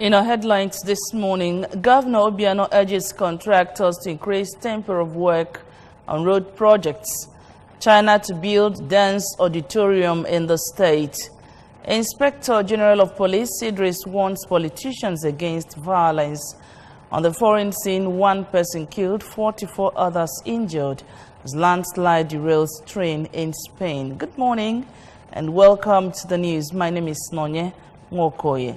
In our headlines this morning, Governor Obiano urges contractors to increase tempo of work on road projects. China to build dense auditorium in the state. Inspector General of Police Idris warns politicians against violence. On the foreign scene, 1 person killed, 44 others injured as landslide derails train in Spain. Good morning and welcome to the news. My name is Nonye Mwokoye.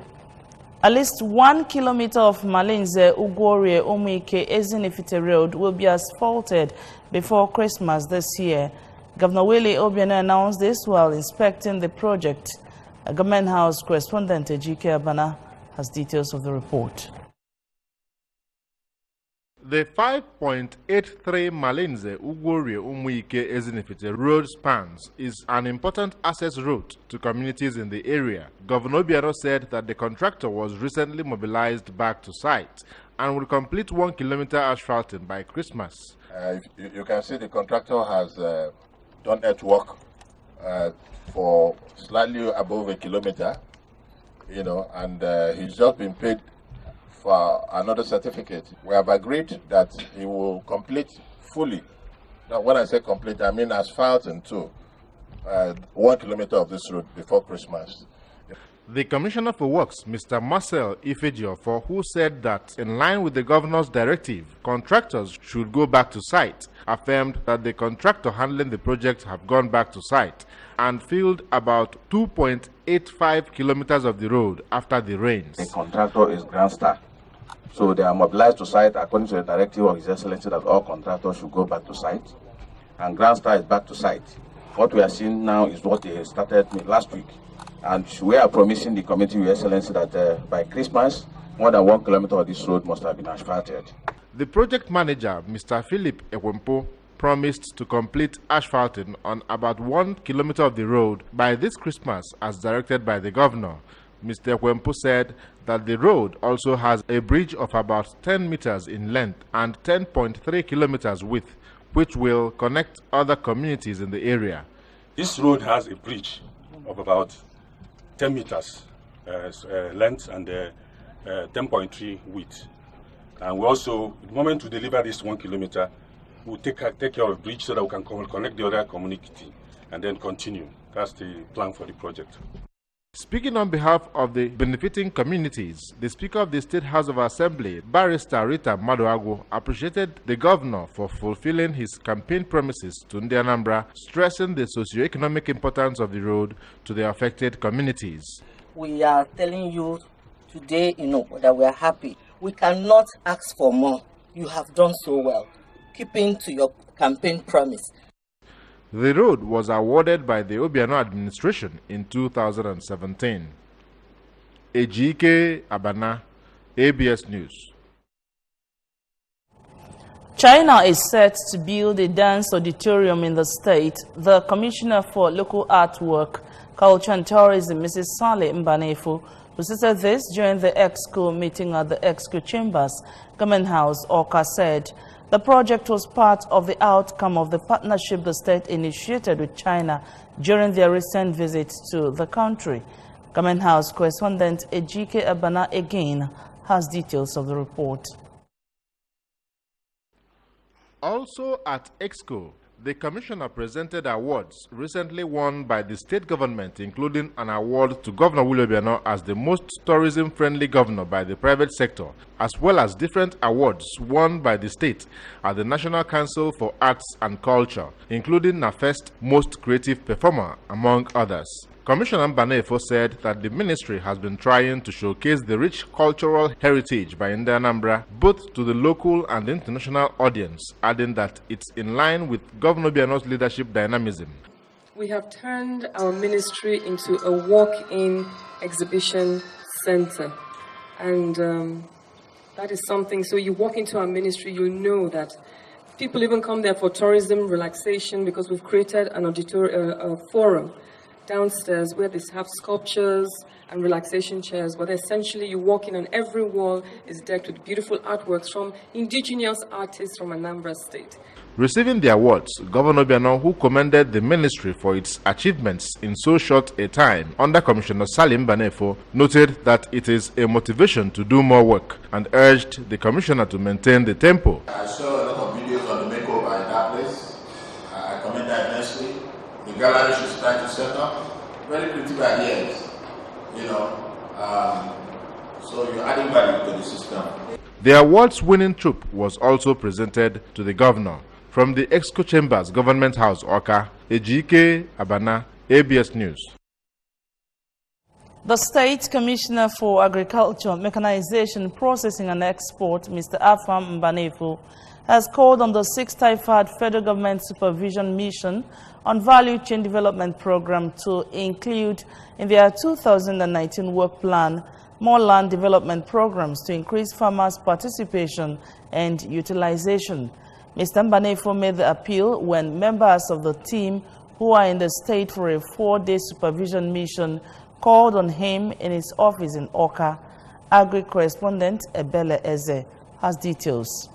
At least 1 kilometer of Malinze Ugworie Umuike Ezinifite Road will be asphalted before Christmas this year. Governor Willie Obiano announced this while inspecting the project. A Government House correspondent Ejike Abana has details of the report. The 5.83 Malinze Ugworie Umuike Ezinifite road spans is an important access route to communities in the area. Governor Obiano said that the contractor was recently mobilized back to site and will complete 1 kilometer asphalting by Christmas. You can see the contractor has done earthwork for slightly above 1 kilometer, and he's just been paid for another certificate. We have agreed that he will complete fully. Now, when I say complete, I mean asphalting too, 1 kilometer of this road before Christmas. The Commissioner for Works, Mr. Marcel Ifejiofor, who said that in line with the governor's directive, contractors should go back to site, affirmed that the contractor handling the project have gone back to site and filled about 2.85 kilometers of the road after the rains. The contractor is Grand Star. So they are mobilized to site according to the directive of His Excellency that all contractors should go back to site. And Grand Star is back to site. What we are seeing now is what they started last week. And we are promising the committee, Your Excellency, that by Christmas, more than 1 kilometer of this road must have been asphalted. The project manager, Mr. Philip Ekwempo, promised to complete asphalting on about 1 kilometer of the road by this Christmas as directed by the governor. Mr. Ekwempo said that the road also has a bridge of about 10 meters in length and 10.3 kilometers width, which will connect other communities in the area. This road has a bridge of about 10 meters length and 10.3 width. And we also, the moment we deliver this 1 kilometer, we'll take care of the bridge so that we can connect the other community and then continue. That's the plan for the project. Speaking on behalf of the benefiting communities, the Speaker of the State House of Assembly, Barrister Rita Madoagwo, appreciated the governor for fulfilling his campaign promises to Anambra, stressing the socio-economic importance of the road to the affected communities. We are telling you today, that we are happy. We cannot ask for more. You have done so well, keeping to your campaign promise. The road was awarded by the Obiano administration in 2017. Ejike Abana, ABS News. China is set to build a dance auditorium in the state. The Commissioner for Local Artwork, Culture and Tourism, Mrs. Saleh Mbanefo, who said this during the EXCO meeting at the EXCO Chambers, Government House, Awka, said the project was part of the outcome of the partnership the state initiated with China during their recent visit to the country. Government House correspondent Ejike Abana again has details of the report. Also at EXCO, the Commissioner presented awards recently won by the state government, including an award to Governor Willie Obiano as the most tourism-friendly governor by the private sector, as well as different awards won by the state at the National Council for Arts and Culture, including NAFEST Most Creative Performer, among others. Commissioner Mbanefo said that the ministry has been trying to showcase the rich cultural heritage by Anambra, both to the local and international audience, adding that it's in line with Governor Obiano's leadership dynamism. We have turned our ministry into a walk-in exhibition center, and that is something. So you walk into our ministry, you know that people even come there for tourism, relaxation, because we've created an auditorium, forum downstairs where they have sculptures and relaxation chairs, but essentially you walk in and every wall is decked with beautiful artworks from indigenous artists from Anambra State. Receiving the awards, Governor Obiano, who commended the ministry for its achievements in so short a time under Commissioner Salim Banefo, noted that it is a motivation to do more work and urged the commissioner to maintain the tempo. I saw a lot of videos on the makeover in that place. I commend that immensely. The gallery should start to set up. Very creative ideas, so you're adding value to the system. The awards-winning troupe was also presented to the governor. From the Exco Chambers Government House, Oka, Ejike Abana, ABS News. The State Commissioner for Agriculture, Mechanization, Processing and Export, Mr. Afam Mbanefo, has called on the 6th IFAD Federal Government Supervision Mission on Value Chain Development Program to include in their 2019 work plan more land development programs to increase farmers' participation and utilization. Mr. Mbanefo made the appeal when members of the team who are in the state for a 4-day supervision mission called on him in his office in Oka. Agri correspondent Ebele Eze has details.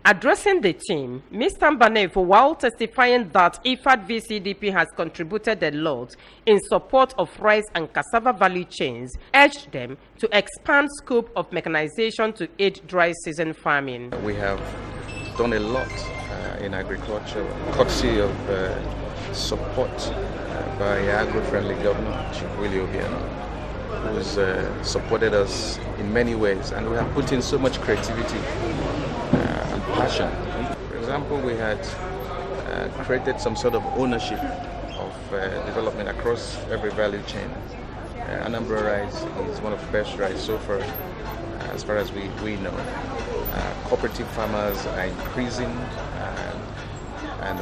Addressing the team, Mr. Mbanefo, while testifying that IFAD VCDP has contributed a lot in support of rice and cassava value chains, urged them to expand scope of mechanization to aid dry season farming. We have done a lot in agriculture, courtesy of support by agro-friendly governor, Chief Willie Obiano, who has supported us in many ways, and we have put in so much creativity and passion. For example, we had created some sort of ownership of development across every value chain. Anambra rice is one of the best rice so far as we know. Cooperative farmers are increasing, and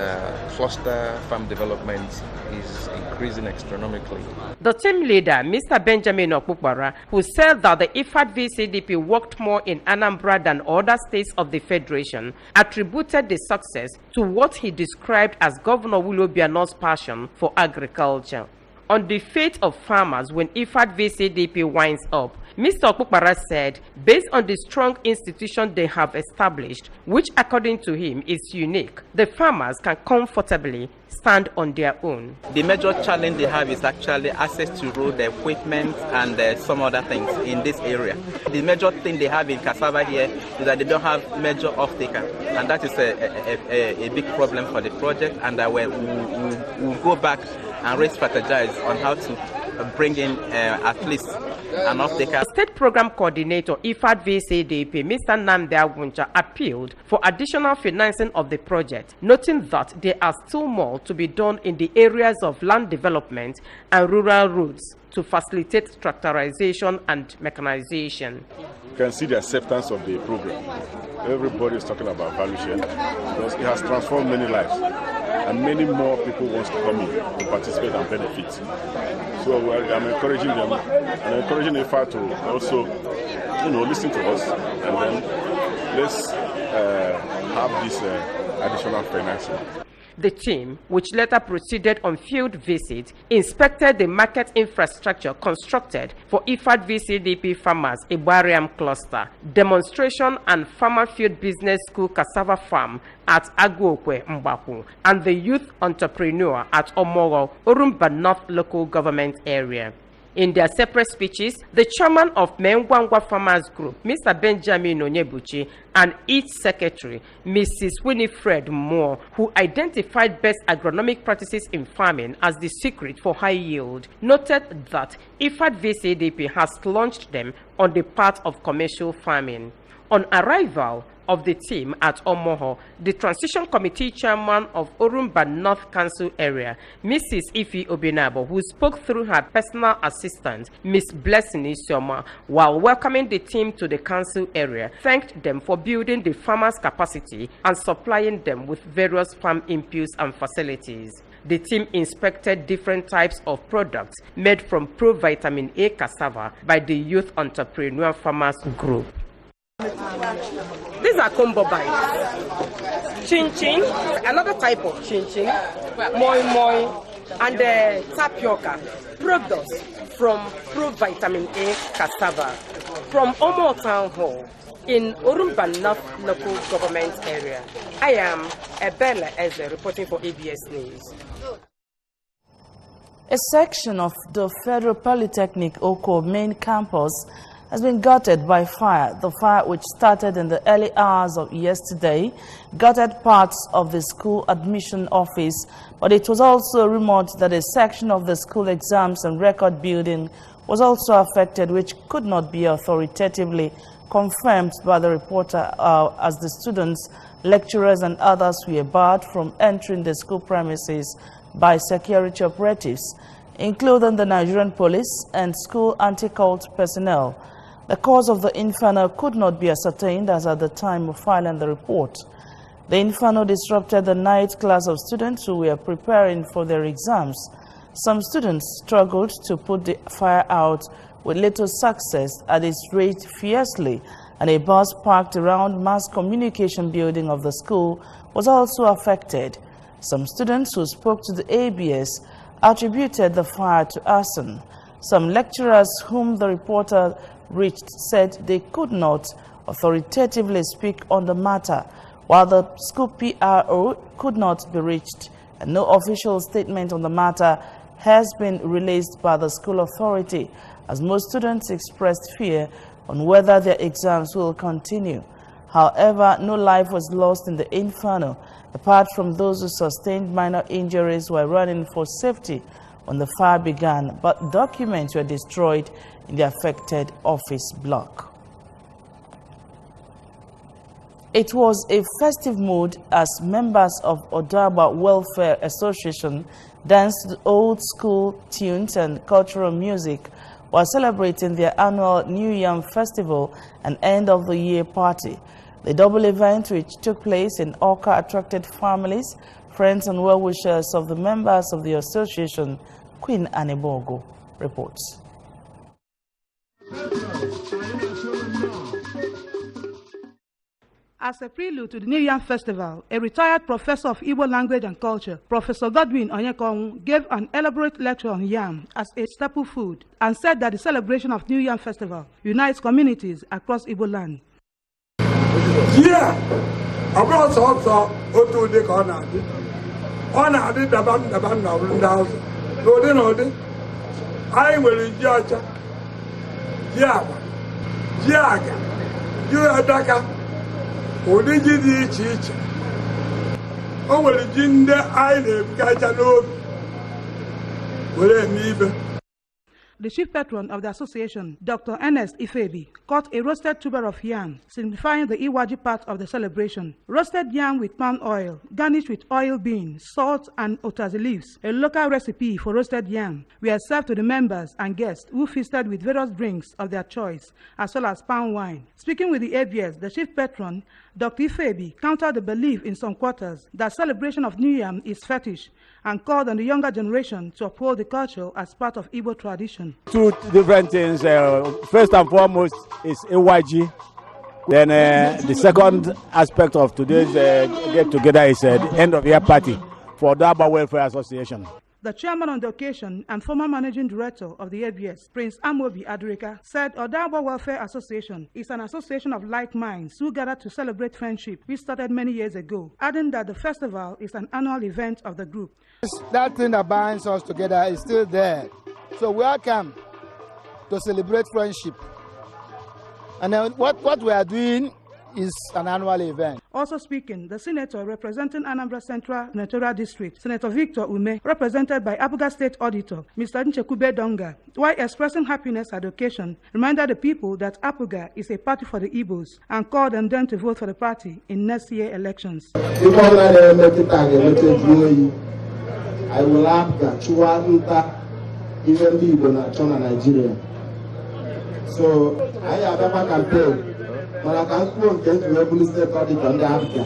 cluster farm development is increasing astronomically. The team leader, Mr. Benjamin Okpukpara, who said that the IFAD VCDP worked more in Anambra than other states of the Federation, attributed the success to what he described as Governor Willie Obiano's passion for agriculture. On the fate of farmers when IFAD VCDP winds up, Mr. Okpukpara said, based on the strong institution they have established, which according to him is unique, the farmers can comfortably stand on their own. The major challenge they have is actually access to road equipment and some other things in this area. The major thing they have in cassava here is that they don't have major off-taker, and that is a big problem for the project, and we'll go back and re-strategize on how to bring in at least an off-taker. State Program Coordinator IFAD VCDP, Mr. Nnamdi Agwuncha, appealed for additional financing of the project, noting that there are still more to be done in the areas of land development and rural routes to facilitate tractorization and mechanization. You can see the acceptance of the program. Everybody is talking about value chain because it has transformed many lives, and many more people want to come in to participate and benefit. So I'm encouraging them, and I'm encouraging IFAD to also, listen to us, and then let's have this additional financing. The team, which later proceeded on field visit, inspected the market infrastructure constructed for IFAD VCDP farmers Ibariam cluster, demonstration and farmer field business school cassava farm at Agwokwe Mbaku, and the youth entrepreneur at Omoro, Orumba North local government area. In their separate speeches, the chairman of Mengwangwa Farmers Group, Mr. Benjamin Onyebuchi, and its secretary, Mrs. Winifred Moore, who identified best agronomic practices in farming as the secret for high yield, noted that IFAD VCDP has launched them on the path of commercial farming. On arrival of the team at Omoho, the Transition Committee Chairman of Orumba North Council area, Mrs. Ifi Obinabo, who spoke through her personal assistant, Ms. Blessing Isioma, while welcoming the team to the council area, thanked them for building the farmers' capacity and supplying them with various farm inputs and facilities. The team inspected different types of products made from pro-vitamin A cassava by the Youth Entrepreneur Farmers Group. These are combo bites. Chin chin, another type of chin chin, moi moi, and tapioca products from Pro Vitamin A cassava from Omo Town Hall. In Orumba North local government area, I am Ebele Eze reporting for ABS News. A section of the Federal Polytechnic Oko main campus has been gutted by fire. The fire, which started in the early hours of yesterday, gutted parts of the school admission office, but it was also rumored that a section of the school exams and record building was also affected, which could not be authoritatively confirmed by the reporter, as the students, lecturers and others were barred from entering the school premises by security operatives, including the Nigerian police and school anti-cult personnel. The cause of the inferno could not be ascertained as at the time of filing the report. The inferno disrupted the night class of students who were preparing for their exams. Some students struggled to put the fire out with little success as it raged fiercely, and a bus parked around mass communication building of the school was also affected. Some students who spoke to the ABS attributed the fire to arson. Some lecturers whom the reporter reached said they could not authoritatively speak on the matter, while the school PRO could not be reached, and no official statement on the matter has been released by the school authority, as most students expressed fear on whether their exams will continue. However, no life was lost in the inferno, apart from those who sustained minor injuries while running for safety when the fire began, but documents were destroyed in the affected office block. It was a festive mood as members of Odaba Welfare Association danced old school tunes and cultural music while celebrating their annual New Yam Festival and end of the year party. The double event, which took place in Oka, attracted families, friends and well-wishers of the members of the association. Queen Anebogo reports. As a prelude to the New Yam Festival, a retired professor of Igbo language and culture, Professor Godwin Onyekong, gave an elaborate lecture on yam as a staple food and said that the celebration of New Yam Festival unites communities across Igbo land. Yeah, about also otu de corner. Ona adi daban na house. No de. I will judge. Yeah. You adaka. Odiji di iche. O nwere ji ndị anyị na-ebugacha n'obi were eme ibe. The chief patron of the association, Dr. Ernest Ifebi, cut a roasted tuber of yam, signifying the Iwaji part of the celebration. Roasted yam with palm oil, garnished with oil beans, salt, and otazi leaves, a local recipe for roasted yam, were served to the members and guests who feasted with various drinks of their choice, as well as palm wine. Speaking with the ABS, the chief patron, Dr. Ifebi, countered the belief in some quarters that celebration of New Yam is fetish and called on the younger generation to uphold the culture as part of Igbo tradition. Two different things. First and foremost is AYG. Then the second aspect of today's get-together is the end-of-year party for Odaba Welfare Association. The chairman on the occasion and former managing director of the ABS, Prince Amobi Adrika, said Odaba Welfare Association is an association of like minds who gather to celebrate friendship, which started many years ago, adding that the festival is an annual event of the group. That thing that binds us together is still there. So we are come to celebrate friendship. And then what we are doing is an annual event. Also speaking, the senator representing Anambra Central Senatorial District, Senator Victor Ume, represented by Abuga State Auditor, Mr. Nchekube Donga, while expressing happiness at the occasion, reminded the people that Abuga is a party for the Igbos and called on them to vote for the party in next year elections. I will have that Chuanta even people in China, Nigeria. So I have a campaign. But I can't go and get to Africa.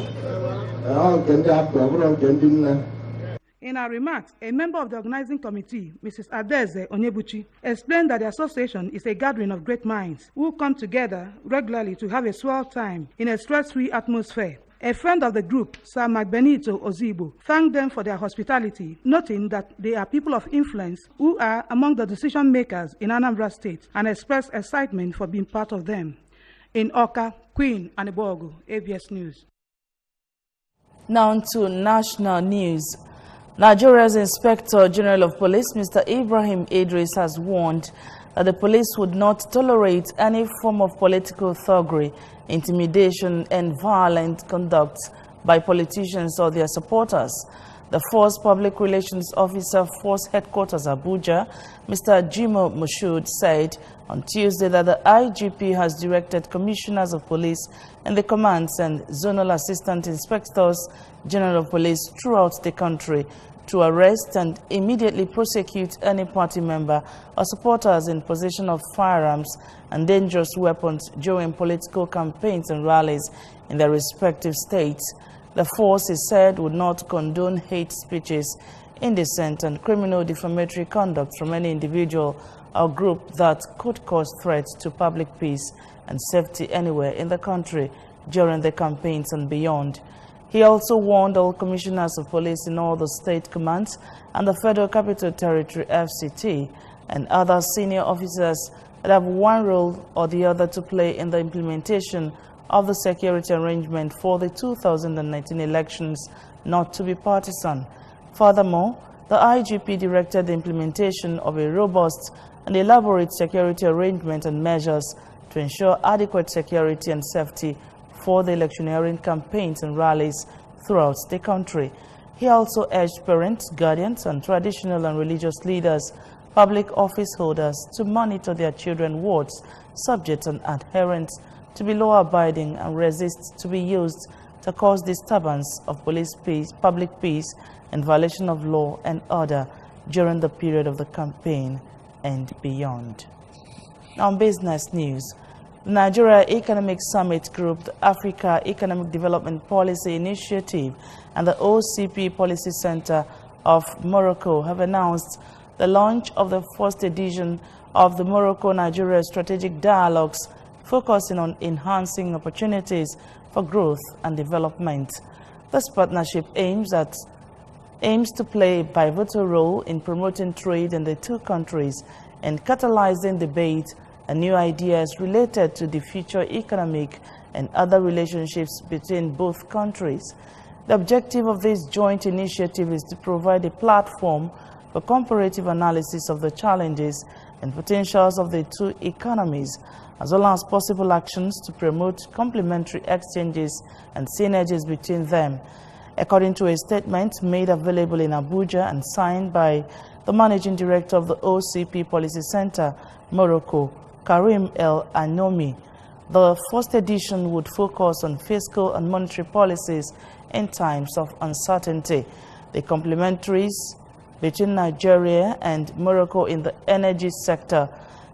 In her remarks, a member of the organizing committee, Mrs. Adeze Onyebuchi, explained that the association is a gathering of great minds who come together regularly to have a swell time in a stress-free atmosphere. A friend of the group, Sir Magbenito Ozibo, thanked them for their hospitality, noting that they are people of influence who are among the decision makers in Anambra State and expressed excitement for being part of them. In Oka, Queen Anibogu, ABS News. Now to national news. Nigeria's Inspector General of Police, Mr. Ibrahim Idris, has warned that the police would not tolerate any form of political thuggery, intimidation, and violent conduct by politicians or their supporters. The Force Public Relations Officer, Force Headquarters Abuja, Mr. Jimo Moshood, said on Tuesday that the IGP has directed commissioners of police and the commands and zonal assistant inspectors general of police throughout the country to arrest and immediately prosecute any party member or supporters in possession of firearms and dangerous weapons during political campaigns and rallies in their respective states. The force, is said, would not condone hate speeches, indecent and criminal defamatory conduct from any individual or group that could cause threats to public peace and safety anywhere in the country during the campaigns and beyond. He also warned all commissioners of police in all the state commands and the Federal Capital Territory FCT and other senior officers that have one role or the other to play in the implementation of the security arrangement for the 2019 elections not to be partisan. Furthermore, the IGP directed the implementation of a robust and elaborate security arrangement and measures to ensure adequate security and safety for the electioneering campaigns and rallies throughout the country. He also urged parents, guardians, and traditional and religious leaders, public office holders to monitor their children's wards, subjects, and adherents to be law-abiding and resist to be used to cause disturbance of police peace, public peace, and violation of law and order during the period of the campaign and beyond. Now, on business news, the Nigeria Economic Summit Group, the Africa Economic Development Policy Initiative, and the OCP Policy Center of Morocco have announced the launch of the first edition of the Morocco-Nigeria Strategic Dialogues, focusing on enhancing opportunities for growth and development. This partnership aims to play a pivotal role in promoting trade in the two countries and catalyzing debate and new ideas related to the future economic and other relationships between both countries. The objective of this joint initiative is to provide a platform for comparative analysis of the challenges and potentials of the two economies, as well as possible actions to promote complementary exchanges and synergies between them. According to a statement made available in Abuja and signed by the Managing Director of the OCP Policy Center, Morocco, Karim El Anomi, the first edition would focus on fiscal and monetary policies in times of uncertainty, the complementaries between Nigeria and Morocco in the energy sector,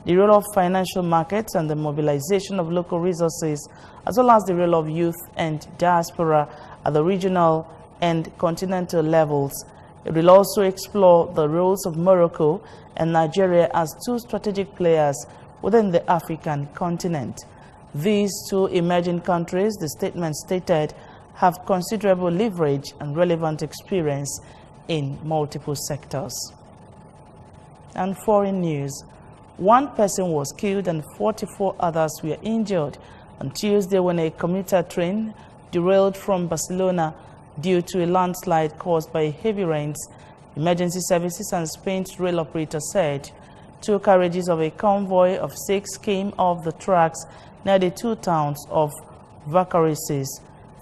the role of financial markets and the mobilization of local resources, as well as the role of youth and diaspora at the regional and continental levels. It will also explore the roles of Morocco and Nigeria as two strategic players within the African continent. These two emerging countries, the statement stated, have considerable leverage and relevant experience in multiple sectors. And foreign news. One person was killed and 44 others were injured on Tuesday when a commuter train derailed from Barcelona due to a landslide caused by heavy rains. Emergency services and Spain's rail operator said 2 carriages of a convoy of 6 came off the tracks near the 2 towns of Vacarisses,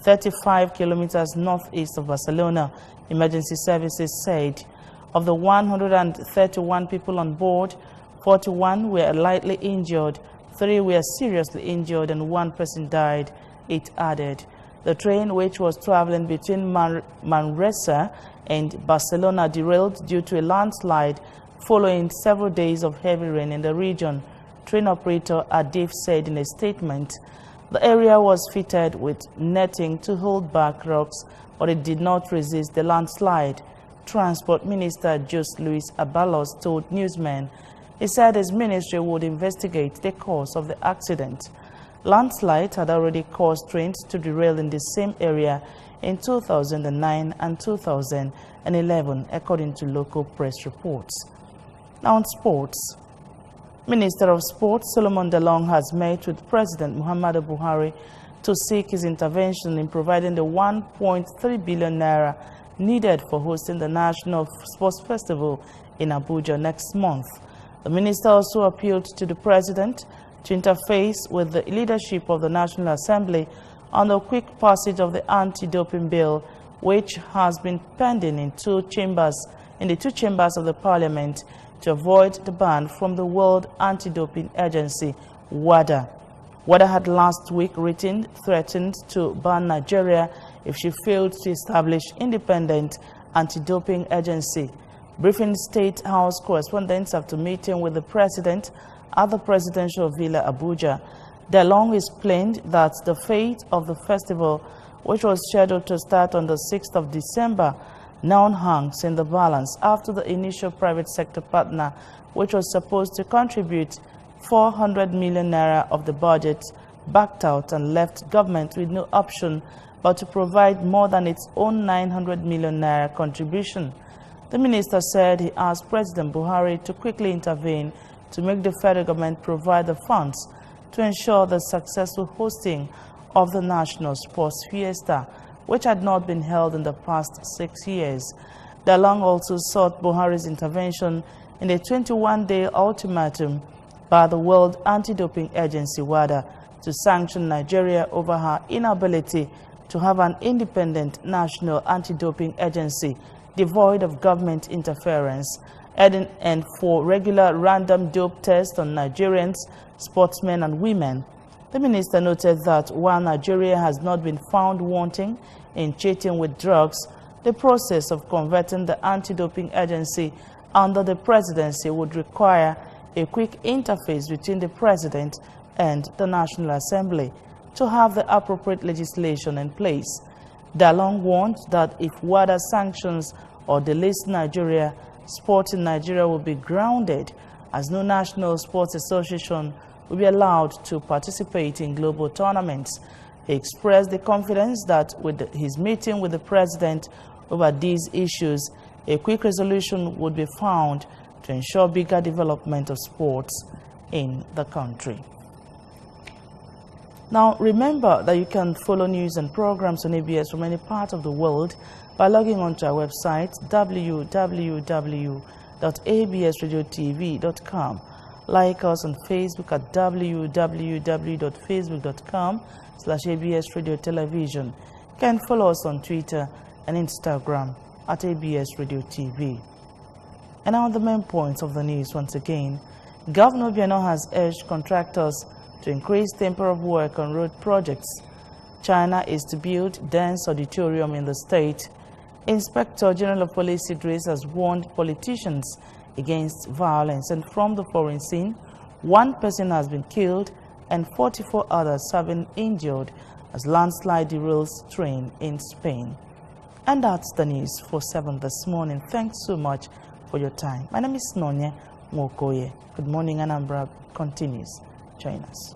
35 kilometers northeast of Barcelona, emergency services said. Of the 131 people on board, 41 were lightly injured, 3 were seriously injured, and 1 person died, it added. The train, which was traveling between Manresa and Barcelona, derailed due to a landslide following several days of heavy rain in the region, train operator Adif said in a statement. The area was fitted with netting to hold back rocks, but it did not resist the landslide. Transport Minister Jose Luis Abalos told newsmen he said his ministry would investigate the cause of the accident. Landslides had already caused trains to derail in the same area in 2009 and 2011, according to local press reports. Now on sports. Minister of Sports Solomon Dalong has met with President Muhammadu Buhari to seek his intervention in providing the 1.3 billion naira needed for hosting the National Sports Festival in Abuja next month. The minister also appealed to the president to interface with the leadership of the National Assembly on the quick passage of the anti-doping bill, which has been pending in the two chambers of the parliament to avoid the ban from the World Anti-Doping Agency, WADA. WADA had last week threatened to ban Nigeria if she failed to establish independent anti-doping agency. Briefing State House correspondents after meeting with the president at the presidential villa Abuja, Dalong explained that the fate of the festival, which was scheduled to start on the 6th of December, now hangs in the balance after the initial private sector partner, which was supposed to contribute 400 million naira of the budget, backed out and left government with no option but to provide more than its own 900 million naira contribution. The minister said he asked President Buhari to quickly intervene to make the federal government provide the funds to ensure the successful hosting of the National Sports Fiesta, which had not been held in the past 6 years. Dalong also sought Buhari's intervention in a 21-day ultimatum by the World Anti-Doping Agency, WADA, to sanction Nigeria over her inability to have an independent national anti-doping agency devoid of government interference, and for regular random dope tests on Nigerians, sportsmen and women. The minister noted that while Nigeria has not been found wanting in cheating with drugs, the process of converting the anti-doping agency under the presidency would require a quick interface between the president and the National Assembly to have the appropriate legislation in place. Dalong warned that if WADA sanctions or delays Nigeria, sport in Nigeria will be grounded, as no national sports association will be allowed to participate in global tournaments. He expressed the confidence that with his meeting with the president over these issues, a quick resolution would be found to ensure bigger development of sports in the country. Now, remember that you can follow news and programs on ABS from any part of the world by logging onto our website, www.absradiotv.com. Like us on Facebook at www.facebook.com/ABSRadioTelevision. You can follow us on Twitter and Instagram at ABS Radio TV. And now the main points of the news once again. Governor Obiano has urged contractors to increase tempo of work on road projects. China is to build dense auditorium in the state. Inspector General of Police Idris has warned politicians against violence, and from the foreign scene, 1 person has been killed and 44 others have been injured as landslide derails train in Spain. And that's the news for 7 this morning. Thanks so much for your time. My name is Nonya Mokoye. Good morning, Anambra continues. Join us.